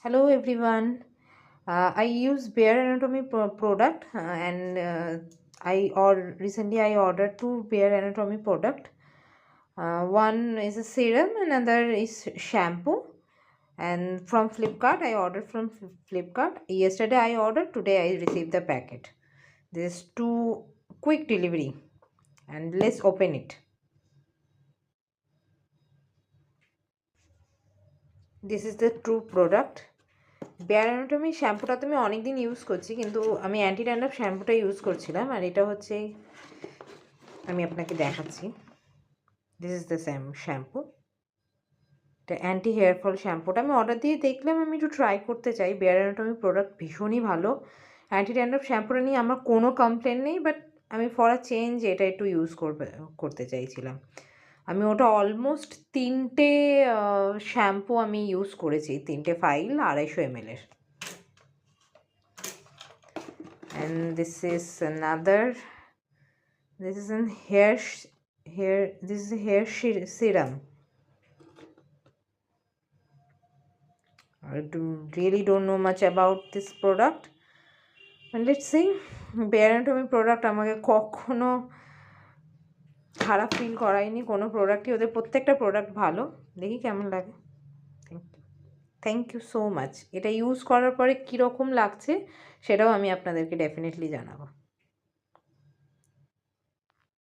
Hello everyone. I use Bare Anatomy product and recently I ordered two Bare Anatomy product. One is a serum, another is shampoo. And from Flipkart, I ordered from Flipkart. Yesterday I ordered, today I received the packet. This two quick delivery, and let's open it. This is the true product. Bare anatomy শ্যাম্পুটা তো আমি অনেকদিন use করছি, কিন্তু আমি anti dandruff শ্যাম্পুটা use করছিলাম। আর এটা হচ্ছে, আমি আপনাকে দেখাচ্ছি, দিস ইজ দ্য শ্যাম্পু। এটা অ্যান্টি হেয়ার ফল শ্যাম্পুটা আমি অর্ডার দিয়ে দেখলাম, আমি একটু ট্রাই করতে চাই। বেয়ার অ্যানাটমি প্রোডাক্ট ভীষণই ভালো। অ্যান্টি ড্যান্ড্রাফ শ্যাম্পুটা নিয়ে আমার কোনো কমপ্লেন নেই, বাট আমি ফর আ চেঞ্জ এটা একটু ইউজ করতে চাইছিলাম। আমি ওটা অলমোস্ট 3টে শ্যাম্পু আমি ইউজ করেছি, 3টে ফাইল 250 ml এর। And this is another, this is an this is a hair serum. I really don't know much about this product, and let's see. Bare Anatomy product আমাকে কখনো খারাপ feel করায়নি কোনো প্রোডাক্টই, ওদের প্রত্যেকটা প্রোডাক্ট ভালো। দেখি কেমন লাগে। Thank you so much. এটা ইউজ করার পরে কীরকম লাগছে সেটাও আমি আপনাদেরকে ডেফিনেটলি জানাবো।